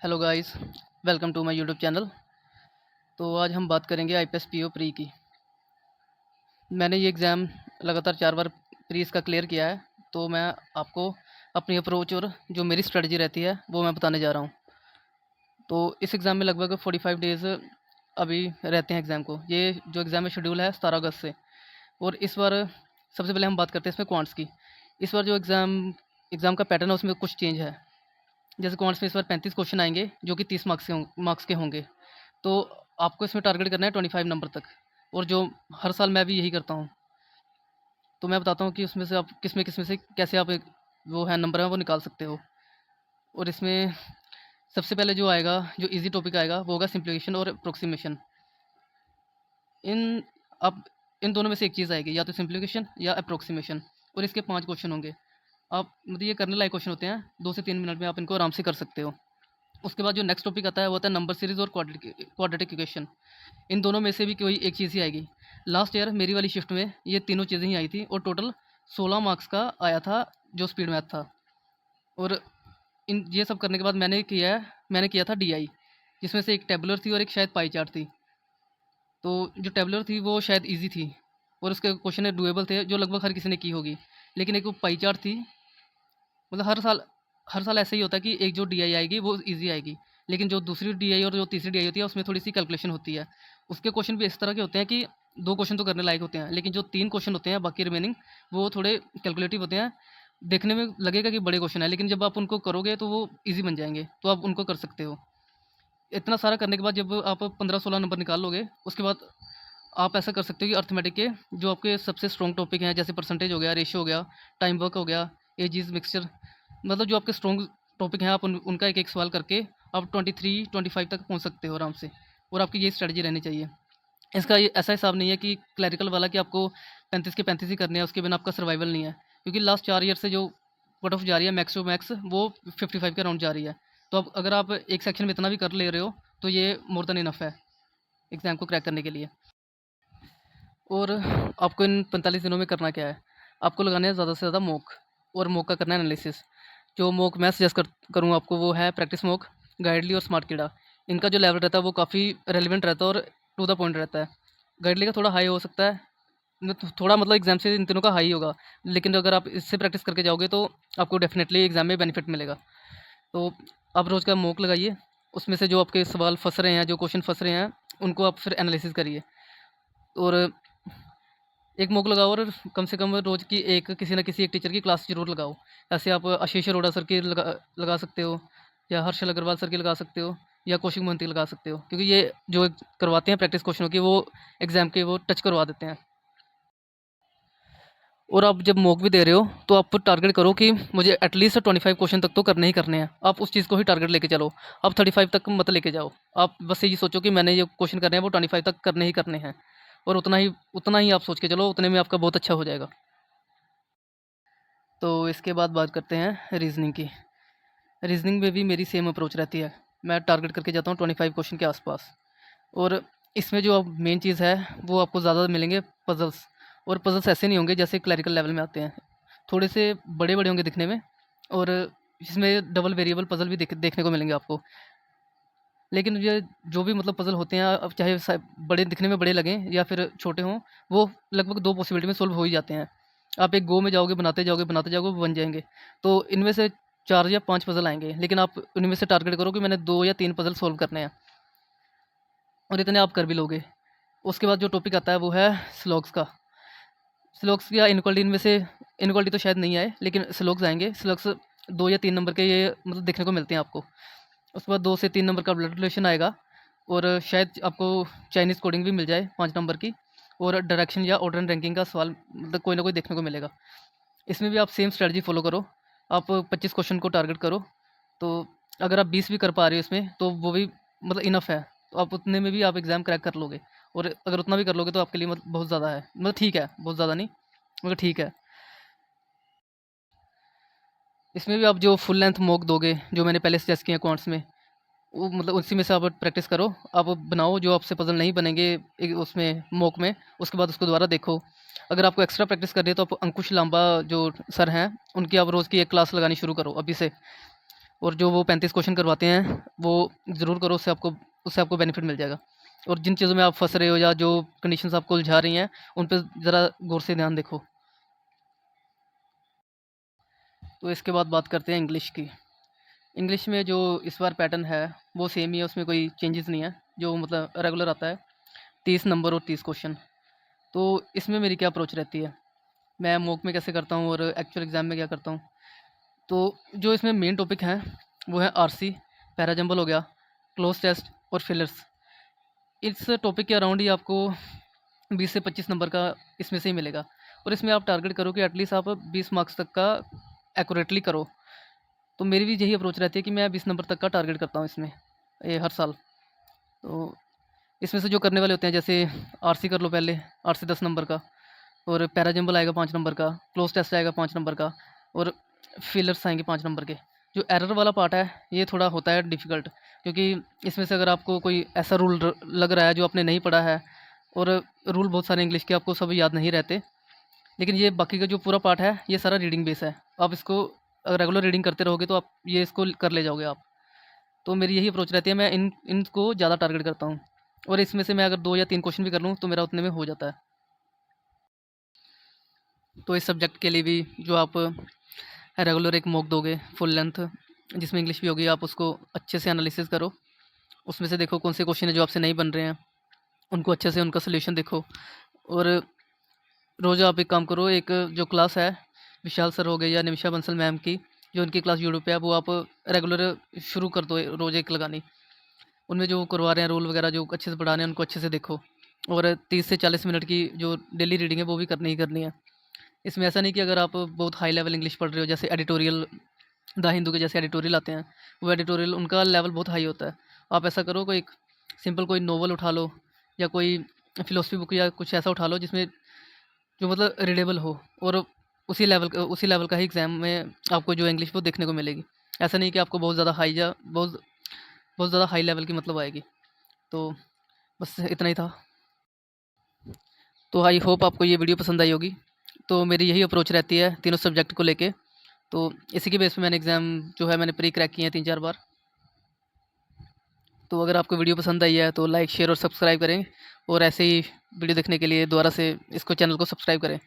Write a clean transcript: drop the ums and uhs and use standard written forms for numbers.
Hello guys, welcome to my YouTube channel. तो आज हम बात करेंगे आईपीएस पीओ प्री की। मैंने ये एग्ज़ाम लगातार 4 बार प्री इसका क्लियर किया है। तो मैं आपको अपनी अप्रोच और जो मेरी स्ट्रेटजी रहती है वो मैं बताने जा रहा हूँ। तो इस एग्ज़ाम में लगभग 45 डेज़ अभी रहते हैं एग्ज़ाम को। ये जो एग्ज़ाम है शेड्यूल है 17 अगस्त से। और इस बार सबसे पहले हम बात करते हैं इसमें क्वांट्स की। इस बार जो एग्ज़ाम का पैटर्न है उसमें कुछ चेंज है। जैसे क्वांट्स में इस बार 35 क्वेश्चन आएंगे जो कि 30 मार्क्स के होंगे। तो आपको इसमें टारगेट करना है 25 नंबर तक। और जो हर साल मैं भी यही करता हूँ। तो मैं बताता हूँ कि उसमें से आप किस में से कैसे आप एक वो है नंबर है वो निकाल सकते हो। और इसमें सबसे पहले जो आएगा, जो इजी टॉपिक आएगा वो होगा सिंप्लीफिकेशन और अप्रोक्सीमेशन। इन आप इन दोनों में से एक चीज़ आएगी, या तो सिंप्लीफिकेशन या अप्रोक्सीमेशन। और इसके 5 क्वेश्चन होंगे। आप मतलब ये करने लायक क्वेश्चन होते हैं, 2 से 3 मिनट में आप इनको आराम से कर सकते हो। उसके बाद जो नेक्स्ट टॉपिक आता है वो होता है नंबर सीरीज़ और क्वाड्रेटिक इक्वेशन। इन दोनों में से भी कोई एक चीज़ ही आएगी। लास्ट ईयर मेरी वाली शिफ्ट में ये तीनों चीज़ें ही आई थी और टोटल 16 मार्क्स का आया था जो स्पीड मैथ था। और इन ये सब करने के बाद मैंने किया था डीआई, जिसमें से एक टेबुलर थी और एक शायद पाई चार्ट थी। तो जो टेबुलर थी वो शायद ईजी थी और उसके क्वेश्चन डुएबल थे, जो लगभग हर किसी ने की होगी। लेकिन एक वो पाई चार्ट थी, मतलब हर साल ऐसा ही होता है कि एक जो डीआई आएगी वो ईजी आएगी। लेकिन जो दूसरी डीआई और जो तीसरी डीआई होती है उसमें थोड़ी सी कैलकुलेशन होती है। उसके क्वेश्चन भी इस तरह के होते हैं कि 2 क्वेश्चन तो करने लायक होते हैं, लेकिन जो 3 क्वेश्चन होते हैं बाकी रिमेनिंग वो थोड़े कैलकुलेटिव होते हैं। देखने में लगेगा कि बड़े क्वेश्चन है, लेकिन जब आप उनको करोगे तो वो ईज़ी बन जाएँगे, तो आप उनको कर सकते हो। इतना सारा करने के बाद जब आप 15-16 नंबर निकाल लोगे, उसके बाद आप ऐसा कर सकते हो कि अर्थमेटिक के जो आपके सबसे स्ट्रॉन्ग टॉपिक हैं, जैसे परसेंटेज हो गया, रेशियो हो गया, टाइम वर्क हो गया, एजीज मिक्सचर, मतलब जो आपके स्ट्रॉन्ग टॉपिक हैं आप उनका एक एक सवाल करके आप 23-25 तक पहुंच सकते हो आराम से। और आपकी ये स्ट्रेटजी रहनी चाहिए। इसका ये ऐसा हिसाब नहीं है कि क्लैरिकल वाला कि आपको 35 के 35 ही करने हैं, उसके बिना आपका सर्वाइवल नहीं है। क्योंकि लास्ट 4 ईयर से जो कट ऑफ जा रही है मैक्स टू मैक्स वो 55 के अराउंड जा रही है। तो अब अगर आप एक सेक्शन में इतना भी कर ले रहे हो तो ये मोर देन इनफ है एग्ज़ाम को क्रैक करने के लिए। और आपको इन 45 दिनों में करना क्या है, आपको लगाने हैं ज़्यादा से ज़्यादा मॉक, और मॉक का करना है एनालिसिस। जो मॉक मैं सजेस्ट करूँगा आपको वो है प्रैक्टिस मॉक, गाइडली और स्मार्ट कीड़ा। इनका जो लेवल रहता है वो काफ़ी रेलिवेंट रहता है और टू द पॉइंट रहता है। गाइडली का थोड़ा हाई हो सकता है, थोड़ा मतलब एग्जाम से इन तीनों का हाई होगा। लेकिन अगर आप इससे प्रैक्टिस करके जाओगे तो आपको डेफिनेटली एग्जाम में बेनिफिट मिलेगा। तो आप रोज़ का मॉक लगाइए, उसमें से जो आपके सवाल फंस रहे हैं, जो क्वेश्चन फंस रहे हैं, उनको आप फिर एनालिसिस करिए। और एक मॉक लगाओ और कम से कम रोज़ की एक किसी न किसी एक टीचर की क्लास ज़रूर लगाओ। ऐसे आप आशीष अरोड़ा सर की लगा सकते हो, या हर्षल अग्रवाल सर की लगा सकते हो, या कौशिक मोहंती की लगा सकते हो, क्योंकि ये जो करवाते हैं प्रैक्टिस क्वेश्चनों की वो एग्ज़ाम के वो टच करवा देते हैं। और आप जब मॉक भी दे रहे हो तो आप टारगेट करो कि मुझे एटलीस्ट 25 क्वेश्चन तक तो करने ही करने हैं। आप उस चीज़ को ही टारगेट लेके चलो। आप 35 तक मत लेके जाओ। आप बस ये सोचो कि मैंने ये क्वेश्चन करने हैं वो 25 तक करने ही करने हैं। और उतना ही आप सोच के चलो, उतने में आपका बहुत अच्छा हो जाएगा। तो इसके बाद बात करते हैं रीज़निंग की। रीज़निंग में भी मेरी सेम अप्रोच रहती है। मैं टारगेट करके जाता हूँ 25 क्वेश्चन के आसपास। और इसमें जो अब मेन चीज़ है वो आपको ज़्यादा मिलेंगे पज़ल्स। और पज़ल्स ऐसे नहीं होंगे जैसे क्लैरिकल लेवल में आते हैं, थोड़े से बड़े बड़े होंगे दिखने में। और इसमें डबल वेरिएबल पज़ल भी देखने को मिलेंगे आपको। लेकिन ये जो भी मतलब पज़ल होते हैं, अब चाहे बड़े दिखने में बड़े लगें या फिर छोटे हों, वो लगभग 2 पॉसिबिलिटी में सॉल्व हो ही जाते हैं। आप एक गो में जाओगे, बनाते जाओगे, वो बन जाएँगे। तो इनमें से 4 या 5 पज़ल आएँगे, लेकिन आप उनमें से टारगेट करो कि मैंने 2 या 3 पज़ल सॉल्व करने हैं, और इतने आप कर भी लोगे। उसके बाद जो टॉपिक आता है वो है स्लॉग्स का। स्लॉग्स या इनक्वालिटी, इनमें से इनक्वालिटी तो शायद नहीं आए, लेकिन स्लॉग्स आएँगे। स्लॉग्स 2 या 3 नंबर के ये मतलब देखने को मिलते हैं आपको। उसके बाद 2 से 3 नंबर का ब्लड रिलेशन आएगा। और शायद आपको चाइनीज़ कोडिंग भी मिल जाए 5 नंबर की। और डायरेक्शन या ऑर्डर एंड रैंकिंग का सवाल मतलब कोई ना कोई देखने को मिलेगा। इसमें भी आप सेम स्ट्रेटजी फॉलो करो। आप 25 क्वेश्चन को टारगेट करो। तो अगर आप 20 भी कर पा रहे हो इसमें तो वो भी मतलब इनफ है। तो आप उतने में भी आप एग्ज़ाम क्रैक कर लोगे। और अगर उतना भी कर लोगे तो आपके लिए मतलब बहुत ज़्यादा है, मतलब ठीक है, बहुत ज़्यादा नहीं, मगर ठीक है। इसमें भी आप जो फुल लेंथ मॉक दोगे, जो मैंने पहले सजेस्ट किए हैं क्वांट्स में, वो मतलब उसी में से आप प्रैक्टिस करो। आप बनाओ, जो आपसे पज़ल नहीं बनेंगे उसमें मॉक में, उसके बाद उसको दोबारा देखो। अगर आपको एक्स्ट्रा प्रैक्टिस करनी है तो आप अंकुश लांबा जो सर हैं, उनकी आप रोज़ की एक क्लास लगानी शुरू करो अभी से। और जो वो 35 क्वेश्चन करवाते हैं वो ज़रूर करो, उससे आपको बेनिफिट मिल जाएगा। और जिन चीज़ों में आप फँस रहे हो या जो कंडीशंस आपको उलझा रही हैं, उन पे ज़रा गौर से ध्यान देखो। तो इसके बाद बात करते हैं इंग्लिश की। इंग्लिश में जो इस बार पैटर्न है वो सेम ही है, उसमें कोई चेंजेस नहीं है, जो मतलब रेगुलर आता है 30 नंबर और 30 क्वेश्चन। तो इसमें मेरी क्या अप्रोच रहती है, मैं मॉक में कैसे करता हूँ और एक्चुअल एग्ज़ाम में क्या करता हूँ। तो जो इसमें मेन टॉपिक हैं वो है आरसी, पैराजंबल हो गया, क्लोज टेस्ट और फिलर्स। इस टॉपिक के अराउंड ही आपको 20 से 25 नंबर का इसमें से ही मिलेगा। और इसमें आप टारगेट करो कि एटलीस्ट आप 20 मार्क्स तक का एक्यूरेटली करो। तो मेरी भी यही अप्रोच रहती है कि मैं 20 नंबर तक का टारगेट करता हूँ इसमें, ये हर साल। तो इसमें से जो करने वाले होते हैं, जैसे आरसी कर लो पहले, आरसी 10 नंबर का, और पैराजंबल आएगा 5 नंबर का, क्लोज टेस्ट आएगा 5 नंबर का, और फिलर्स आएंगे 5 नंबर के। जो एरर वाला पार्ट है ये थोड़ा होता है डिफ़िकल्ट, क्योंकि इसमें से अगर आपको कोई ऐसा रूल लग रहा है जो आपने नहीं पढ़ा है, और रूल बहुत सारे इंग्लिश के आपको सब याद नहीं रहते, लेकिन ये बाकी का जो पूरा पार्ट है ये सारा रीडिंग बेस है। आप इसको अगर रेगुलर रीडिंग करते रहोगे तो आप ये इसको कर ले जाओगे आप। तो मेरी यही अप्रोच रहती है, मैं इनको ज़्यादा टारगेट करता हूँ, और इसमें से मैं अगर 2 या 3 क्वेश्चन भी कर लूँ तो मेरा उतने में हो जाता है। तो इस सब्जेक्ट के लिए भी जो आप रेगुलर एक मॉक दोगे फुल लेंथ, जिसमें इंग्लिश भी होगी, आप उसको अच्छे से एनालिसिस करो। उसमें से देखो कौन से क्वेश्चन है जो आपसे नहीं बन रहे हैं, उनको अच्छे से उनका सोल्यूशन देखो। और रोज़ आप एक काम करो, एक जो क्लास है विशाल सर हो गए या निमिषा बंसल मैम की, जो उनकी क्लास यूट्यूब पे है, वो आप रेगुलर शुरू कर दो रोज़ एक लगानी। उनमें जो करवा रहे हैं रूल वगैरह जो अच्छे से पढ़ा रहे हैं उनको अच्छे से देखो। और 30 से 40 मिनट की जो डेली रीडिंग है वो भी करनी ही करनी है। इसमें ऐसा नहीं कि अगर आप बहुत हाई लेवल इंग्लिश पढ़ रहे हो, जैसे एडिटोरियल द हिंदू के जैसे एडिटोरियल आते हैं, वो एडिटोरियल उनका लेवल बहुत हाई होता है। आप ऐसा करो, कोई सिंपल कोई नोवेल उठा लो, या कोई फ़िलॉसफ़ी बुक या कुछ ऐसा उठा लो जिसमें जो मतलब रीडेबल हो, और उसी लेवल का ही एग्ज़ाम में आपको जो इंग्लिश वो देखने को मिलेगी। ऐसा नहीं कि आपको बहुत ज़्यादा हाई या बहुत बहुत ज़्यादा हाई लेवल की मतलब आएगी। तो बस इतना ही था। तो आई होप आपको ये वीडियो पसंद आई होगी। तो मेरी यही अप्रोच रहती है तीनों सब्जेक्ट को लेके। तो इसी के बेस पे मैंने एग्ज़ाम जो है मैंने प्री क्रैक किए हैं 3-4 बार। तो अगर आपको वीडियो पसंद आई है तो लाइक, शेयर और सब्सक्राइब करें, और ऐसे ही वीडियो देखने के लिए दोबारा से इसको चैनल को सब्सक्राइब करें।